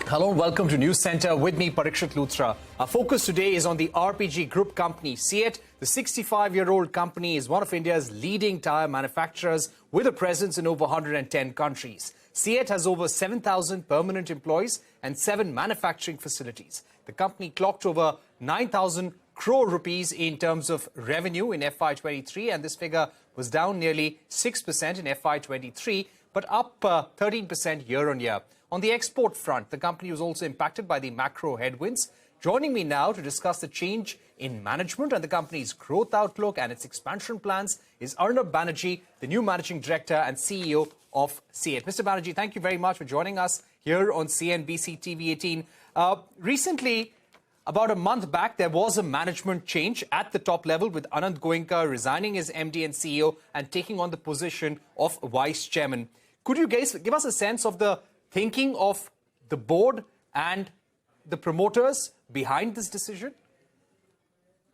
Hello and welcome to Newscenter. With me, Parikshit Luthra. Our focus today is on the RPG Group company, CEAT. The 65-year-old company is one of India's leading tyre manufacturers with a presence in over 110 countries. CEAT has over 7,000 permanent employees and 7 manufacturing facilities. The company clocked over 9,000 crore rupees in terms of revenue in FY23, and this figure was down nearly 6% in FY23, but up 13% year-on-year. On the export front, the company was also impacted by the macro headwinds. Joining me now to discuss the change in management and the company's growth outlook and its expansion plans is Arnab Banerjee, the new Managing Director and CEO of CEAT. Mr. Banerjee, thank you very much for joining us here on CNBC-TV18. Recently, about a month back, there was a management change at the top level with Anand Goenka resigning as MD and CEO and taking on the position of Vice Chairman. Could you guys give us a sense of the thinking of the board and the promoters behind this decision?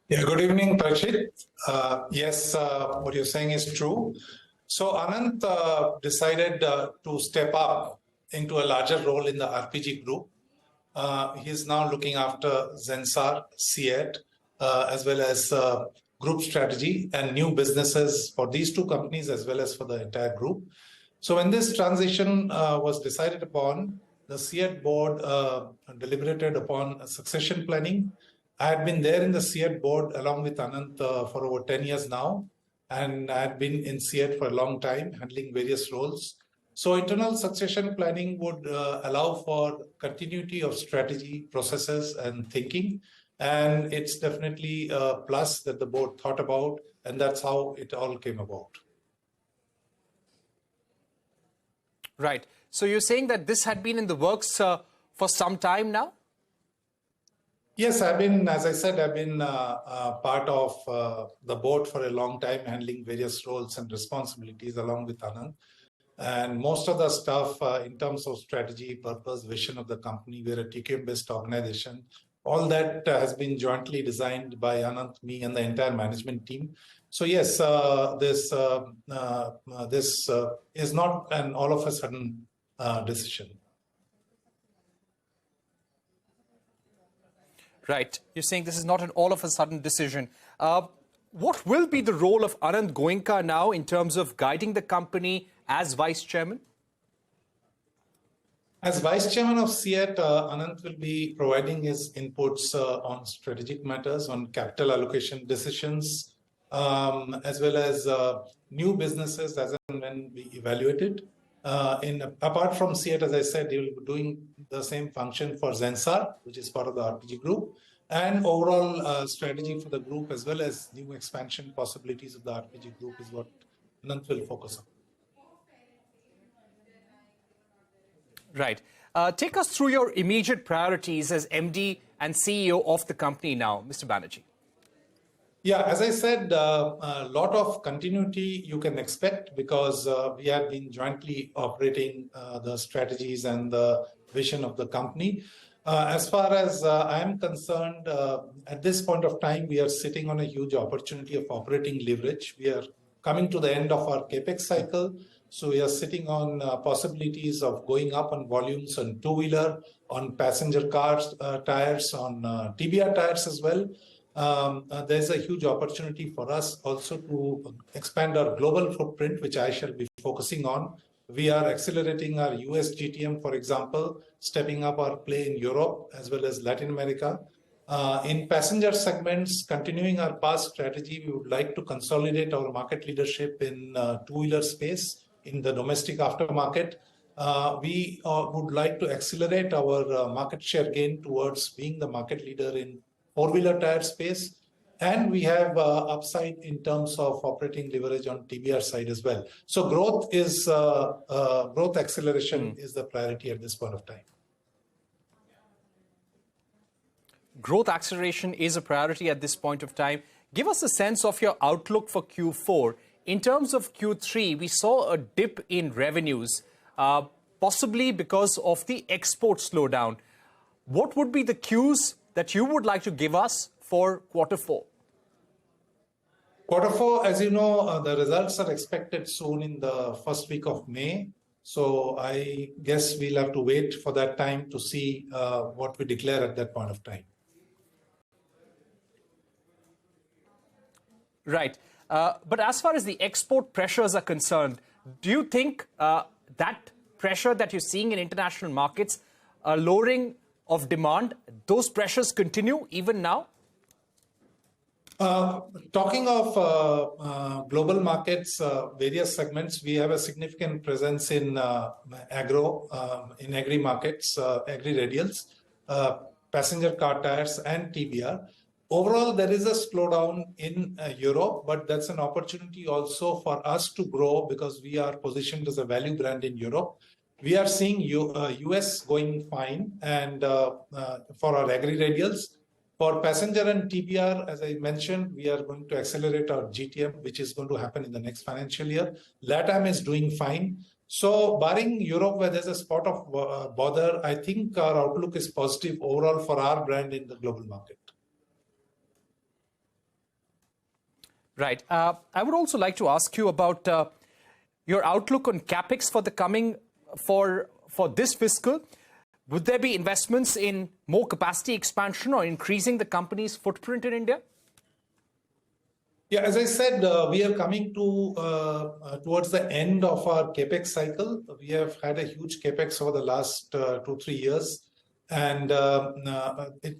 Yeah, good evening, Parikshit. Yes, what you're saying is true. So Anand decided to step up into a larger role in the RPG group. He's now looking after Zensar, CEAT, as well as group strategy and new businesses for these two companies as well as for the entire group. So when this transition was decided upon, the CEAT board deliberated upon succession planning. I had been there in the CEAT board along with Anand for over 10 years now, and I had been in CEAT for a long time, handling various roles. So internal succession planning would allow for continuity of strategy, processes, and thinking. And it's definitely a plus that the board thought about, and that's how it all came about. Right. So you're saying that this had been in the works for some time now? Yes, as I said, I've been part of the board for a long time, handling various roles and responsibilities along with Anand. And most of the stuff in terms of strategy, purpose, vision of the company, we're a TQM-based organization. All that has been jointly designed by Anand, me, and the entire management team. So yes, this is not an all of a sudden decision. Right. You're saying this is not an all of a sudden decision. What will be the role of Anand Goenka now in terms of guiding the company as Vice Chairman? As Vice Chairman of CEAT, Anand will be providing his inputs on strategic matters, on capital allocation decisions, as well as new businesses as and when we evaluate it. Apart from CEAT, as I said, he will be doing the same function for Zensar, which is part of the RPG group, and overall strategy for the group, as well as new expansion possibilities of the RPG group is what Anand will focus on. Right. Take us through your immediate priorities as MD and CEO of the company now, Mr. Banerjee. Yeah, as I said, a lot of continuity you can expect because we have been jointly operating the strategies and the vision of the company. As far as I am concerned, at this point of time, we are sitting on a huge opportunity of operating leverage. We are coming to the end of our capex cycle. So we are sitting on possibilities of going up on volumes on two-wheeler, on passenger cars, tires, on TBR tires as well. There's a huge opportunity for us also to expand our global footprint, which I shall be focusing on. We are accelerating our US GTM, for example, stepping up our play in Europe as well as Latin America. In passenger segments, continuing our past strategy, we would like to consolidate our market leadership in two-wheeler space in the domestic aftermarket. We would like to accelerate our market share gain towards being the market leader in four-wheeler tire space. And we have upside in terms of operating leverage on TBR side as well. So growth acceleration is the priority at this point of time. Growth acceleration is a priority at this point of time. Give us a sense of your outlook for Q4. In terms of Q3, we saw a dip in revenues, possibly because of the export slowdown. What would be the cues that you would like to give us for Q4? Q4, as you know, the results are expected soon in the first week of May. So I guess we'll have to wait for that time to see what we declare at that point of time. Right. But as far as the export pressures are concerned, do you think that pressure that you're seeing in international markets, lowering of demand, those pressures continue even now? Talking of global markets, various segments, we have a significant presence in agri markets, agri radials, passenger car tires, and TBR. Overall, there is a slowdown in Europe, but that's an opportunity also for us to grow because we are positioned as a value brand in Europe. We are seeing US going fine, and for our agri radials. For passenger and TBR, as I mentioned, we are going to accelerate our GTM, which is going to happen in the next financial year. LATAM is doing fine. So barring Europe, where there's a spot of bother, I think our outlook is positive overall for our brand in the global market. Right. I would also like to ask you about your outlook on capex for the coming, for this fiscal. Would there be investments in more capacity expansion or increasing the company's footprint in India? Yeah, as I said, we are coming to towards the end of our capex cycle. We have had a huge capex over the last 2-3 years, and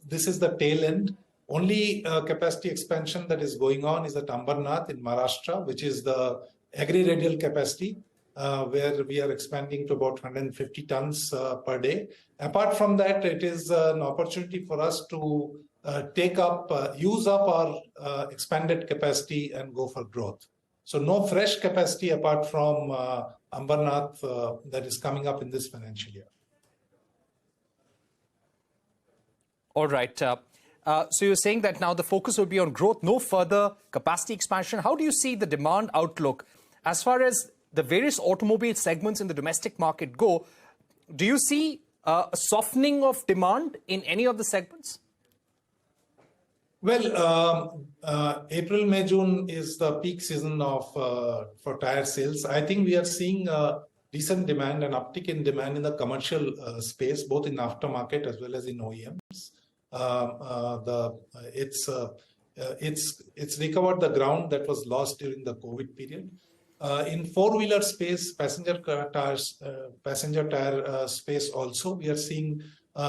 this is the tail end. Only capacity expansion that is going on is at Ambernath in Maharashtra, which is the agri-radial capacity, where we are expanding to about 150 tons per day. Apart from that, it is an opportunity for us to use up our expanded capacity and go for growth. So no fresh capacity apart from Ambernath that is coming up in this financial year. All right. So you're saying that now the focus will be on growth, no further capacity expansion. How do you see the demand outlook as far as the various automobile segments in the domestic market go? Do you see a softening of demand in any of the segments? Well, April, May, June is the peak season for tire sales. I think we are seeing decent demand and uptick in demand in the commercial space, both in aftermarket as well as in OEMs. It's recovered the ground that was lost during the COVID period. In four-wheeler space, passenger tire space also, we are seeing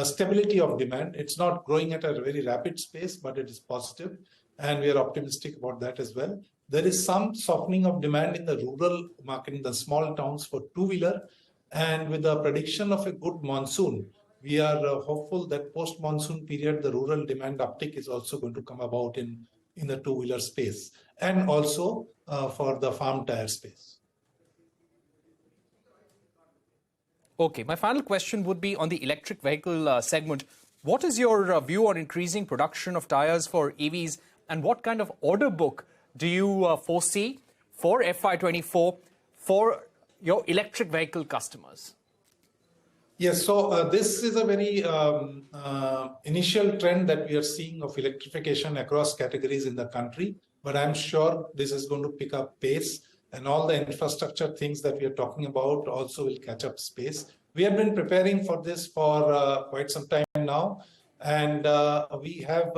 stability of demand. It's not growing at a very rapid pace, but it is positive, and we are optimistic about that as well. There is some softening of demand in the rural market, in the small towns for two-wheeler, and with the prediction of a good monsoon, we are hopeful that post-monsoon period, the rural demand uptick is also going to come about in the two-wheeler space, and also for the farm tire space. Okay, my final question would be on the electric vehicle segment. What is your view on increasing production of tires for EVs, and what kind of order book do you foresee for FY24 for your electric vehicle customers? Yes, so this is a very initial trend that we are seeing of electrification across categories in the country, but I'm sure this is going to pick up pace, and all the infrastructure things that we are talking about also will catch up space. We have been preparing for this for quite some time now, and we have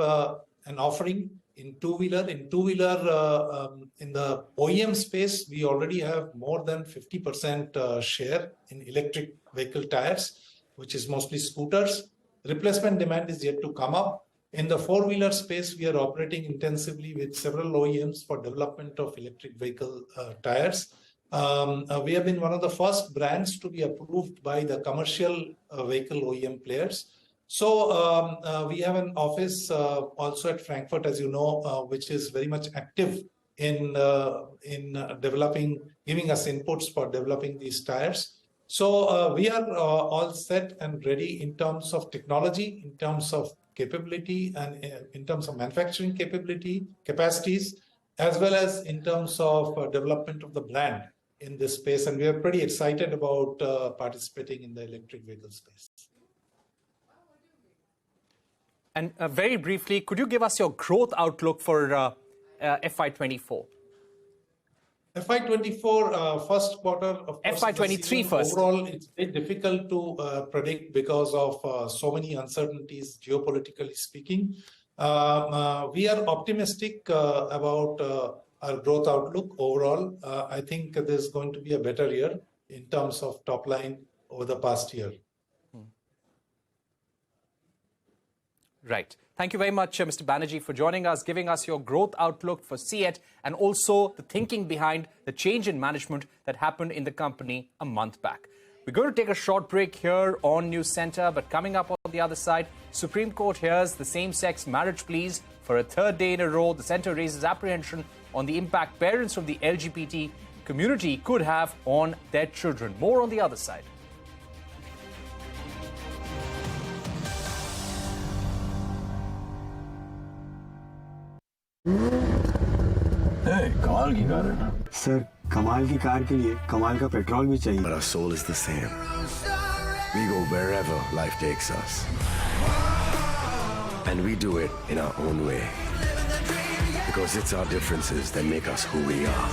an offering in two-wheeler. In two-wheeler, in the OEM space, we already have more than 50% share in electric vehicle tires, which is mostly scooters. Replacement demand is yet to come up. In the four-wheeler space, we are operating intensively with several OEMs for development of electric vehicle tires. We have been one of the first brands to be approved by the commercial vehicle OEM players. So we have an office also at Frankfurt, as you know, which is very much active in developing, giving us inputs for developing these tires. So we are all set and ready in terms of technology, in terms of capability, and in terms of manufacturing capacities, as well as in terms of development of the brand in this space. And we are pretty excited about participating in the electric vehicle space. And very briefly, could you give us your growth outlook for FY24? FY24 first quarter, of course, FY23 first. overall, it's very difficult to predict because of so many uncertainties, geopolitically speaking. We are optimistic about our growth outlook overall. I think there's going to be a better year in terms of top line over the past year. Right. Thank you very much, Mr. Banerjee, for joining us, giving us your growth outlook for CEAT and also the thinking behind the change in management that happened in the company a month back. We're going to take a short break here on Newscenter, but coming up on the other side, Supreme Court hears the same-sex marriage pleas for a third day in a row. The centre raises apprehension on the impact parents from the LGBT community could have on their children. More on the other side. कमाल की car है ना sir कमाल की car के लिए कमाल का पेट्रोल भी चाहिए But our soul is the same. We go wherever life takes us. And we do it in our own way. Because it's our differences that make us who we are.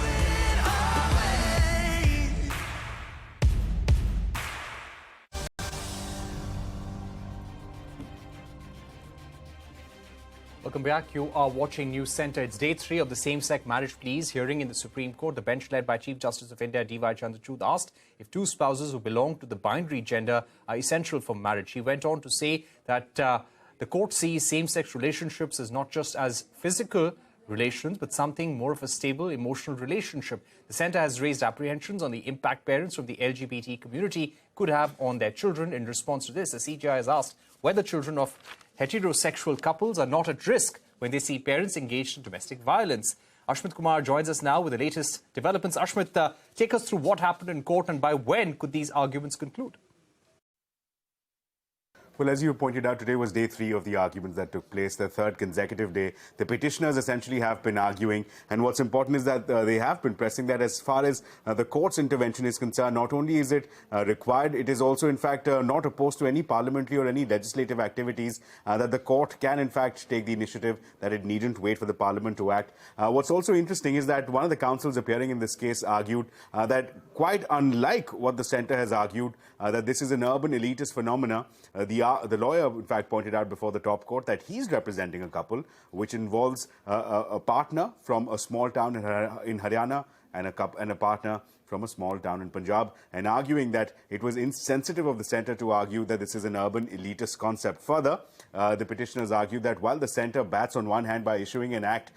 Welcome back. You are watching Newscenter. It's day 3 of the same-sex marriage pleas hearing in the Supreme Court. The bench led by Chief Justice of India, D.Y. Chandrachud, asked if two spouses who belong to the binary gender are essential for marriage. He went on to say that the court sees same-sex relationships as not just as physical relations, but something more of a stable emotional relationship. The centre has raised apprehensions on the impact parents from the LGBT community could have on their children. In response to this, the CJI has asked whether children of heterosexual couples are not at risk when they see parents engaged in domestic violence. Ashmit Kumar joins us now with the latest developments. Ashmit, take us through what happened in court and by when could these arguments conclude? Well, as you pointed out, today was day 3 of the arguments that took place, the third consecutive day. The petitioners essentially have been arguing, and what's important is that they have been pressing that as far as the court's intervention is concerned, not only is it required, it is also, in fact, not opposed to any parliamentary or any legislative activities, that the court can, in fact, take the initiative, that it needn't wait for the parliament to act. What's also interesting is that one of the counsels appearing in this case argued that, quite unlike what the centre has argued, that this is an urban elitist phenomena, the lawyer, in fact, pointed out before the top court that he's representing a couple which involves a partner from a small town in Haryana and a partner from a small town in Punjab, and arguing that it was insensitive of the centre to argue that this is an urban elitist concept. Further, the petitioners argued that while the centre bats on one hand by issuing an act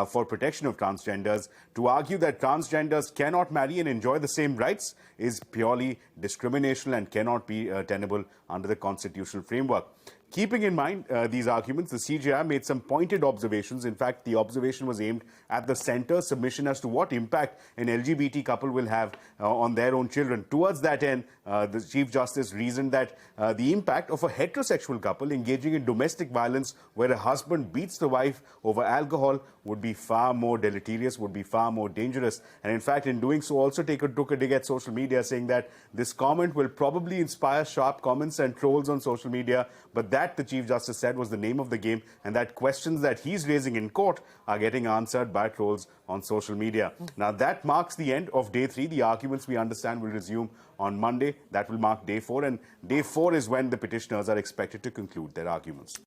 for protection of transgenders, to argue that transgenders cannot marry and enjoy the same rights is purely discriminational and cannot be tenable under the constitutional framework. Keeping in mind these arguments, the CJI made some pointed observations. In fact, the observation was aimed at the centre's submission as to what impact an LGBT couple will have on their own children. Towards that end, the Chief Justice reasoned that the impact of a heterosexual couple engaging in domestic violence where a husband beats the wife over alcohol would be far more deleterious, would be far more dangerous. And in fact, in doing so, also took a dig at social media, saying that this comment will probably inspire sharp comments and trolls on social media, but that, the Chief Justice said, was the name of the game, and that questions that he's raising in court are getting answered by trolls on social media. Now, that marks the end of day 3. The arguments, we understand, will resume on Monday. That will mark day 4, and day 4 is when the petitioners are expected to conclude their arguments.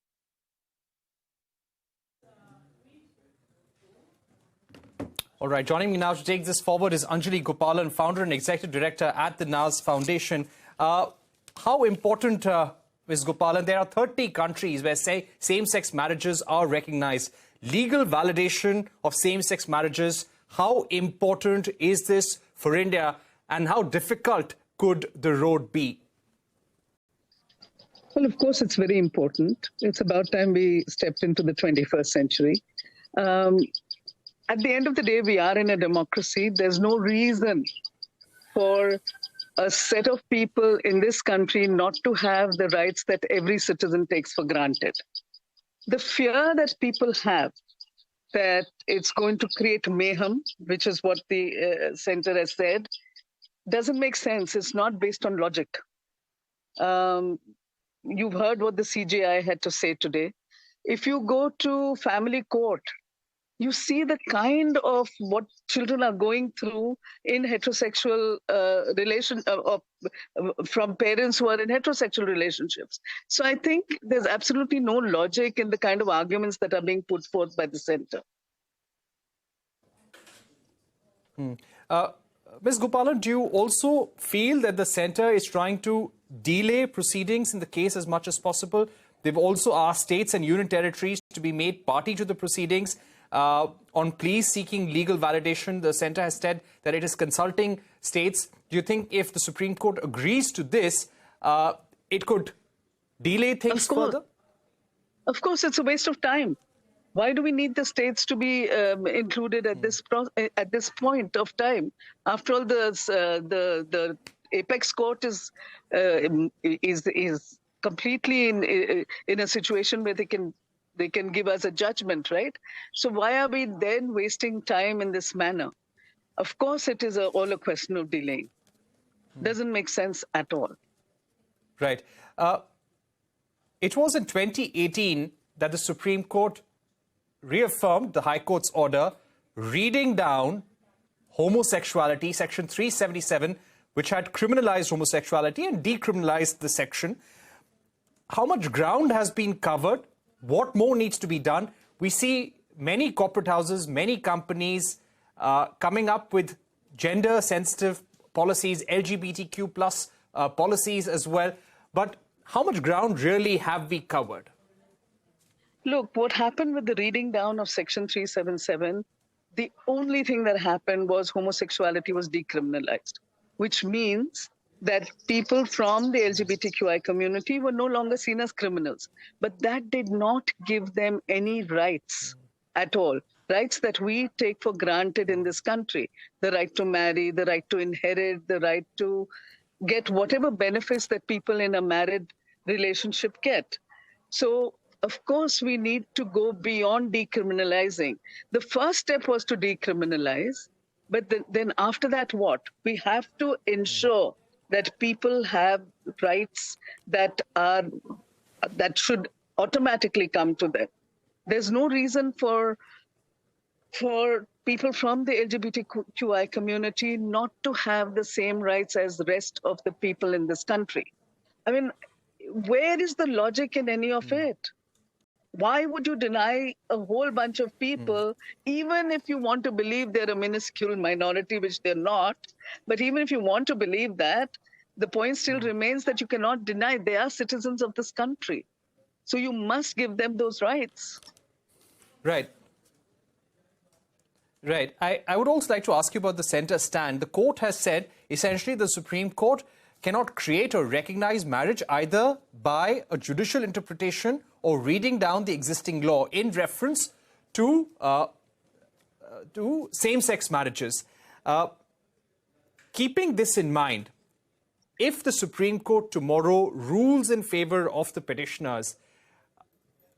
All right, joining me now to take this forward is Anjali Gopalan, founder and executive director at the Naz Foundation. How important, Ms. Gopalan, there are 30 countries where same-sex marriages are recognized. Legal validation of same-sex marriages, how important is this for India and how difficult could the road be? Well, of course, it's very important. It's about time we stepped into the 21st century. At the end of the day, we are in a democracy. There's no reason for a set of people in this country not to have the rights that every citizen takes for granted. The fear that people have that it's going to create mayhem, which is what the center has said, doesn't make sense. It's not based on logic. You've heard what the CJI had to say today. If you go to family court you see the kind of what children are going through in heterosexual from parents who are in heterosexual relationships. So I think there's absolutely no logic in the kind of arguments that are being put forth by the center. Ms. Gopalan, do you also feel that the center is trying to delay proceedings in the case as much as possible? They've also asked states and union territories to be made party to the proceedings. On pleas seeking legal validation, the center has said that it is consulting states. Do you think if the Supreme Court agrees to this, it could delay things further? Of course, it's a waste of time. Why do we need the states to be included at this point of time? After all, the apex court is completely in a situation where they can give us a judgment, right? So why are we then wasting time in this manner? Of course, it is all a question of delay. Doesn't make sense at all. Right. It was in 2018 that the Supreme Court reaffirmed the High Court's order reading down homosexuality, Section 377, which had criminalized homosexuality and decriminalized the section. How much ground has been covered? What more needs to be done? We see many corporate houses, many companies coming up with gender-sensitive policies, LGBTQ plus policies as well. But how much ground really have we covered? Look, what happened with the reading down of Section 377, the only thing that happened was homosexuality was decriminalized, which means that people from the LGBTQI community were no longer seen as criminals. But that did not give them any rights at all. Rights that we take for granted in this country. The right to marry, the right to inherit, the right to get whatever benefits that people in a married relationship get. So, of course, we need to go beyond decriminalizing. The first step was to decriminalize, but then after that, what? We have to ensure that people have rights that should automatically come to them. There's no reason for people from the LGBTQI community not to have the same rights as the rest of the people in this country. I mean, where is the logic in any of it? Why would you deny a whole bunch of people, even if you want to believe they're a minuscule minority, which they're not, but even if you want to believe that, the point still remains that you cannot deny they are citizens of this country. So you must give them those rights. Right. Right. I would also like to ask you about the center stand. The court has said, essentially, the Supreme Court cannot create or recognize marriage either by a judicial interpretation or reading down the existing law in reference to same-sex marriages. Keeping this in mind, if the Supreme Court tomorrow rules in favor of the petitioners,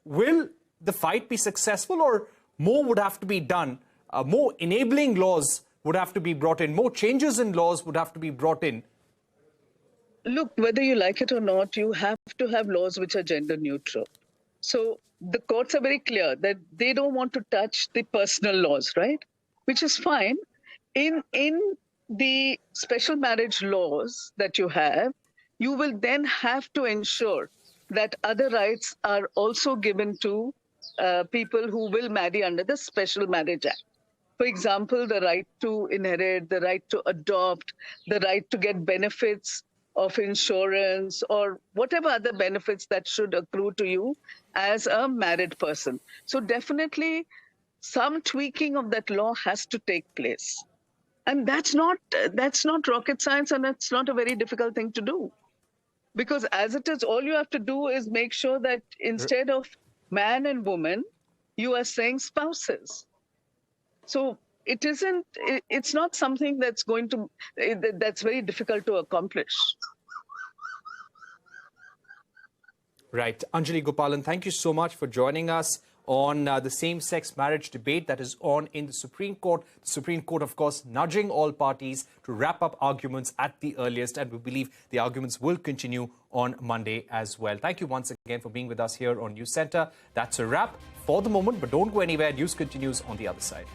will the fight be successful, or more would have to be done? More enabling laws would have to be brought in, more changes in laws would have to be brought in? Look, whether you like it or not, you have to have laws which are gender neutral. So the courts are very clear that they don't want to touch the personal laws, right? Which is fine. In the special marriage laws that you have, you will then have to ensure that other rights are also given to people who will marry under the Special Marriage Act. For example, the right to inherit, the right to adopt, the right to get benefits of insurance, or whatever other benefits that should accrue to you as a married person. So definitely some tweaking of that law has to take place. And that's not rocket science, and that's not a very difficult thing to do. Because as it is, all you have to do is make sure that instead of man and woman, you are saying spouses. So it's not something that's that's very difficult to accomplish. Right. Anjali Gopalan, thank you so much for joining us on the same-sex marriage debate that is on in the Supreme Court. The Supreme Court, of course, nudging all parties to wrap up arguments at the earliest, and we believe the arguments will continue on Monday as well. Thank you once again for being with us here on Newscenter. That's a wrap for the moment, but don't go anywhere. News continues on the other side.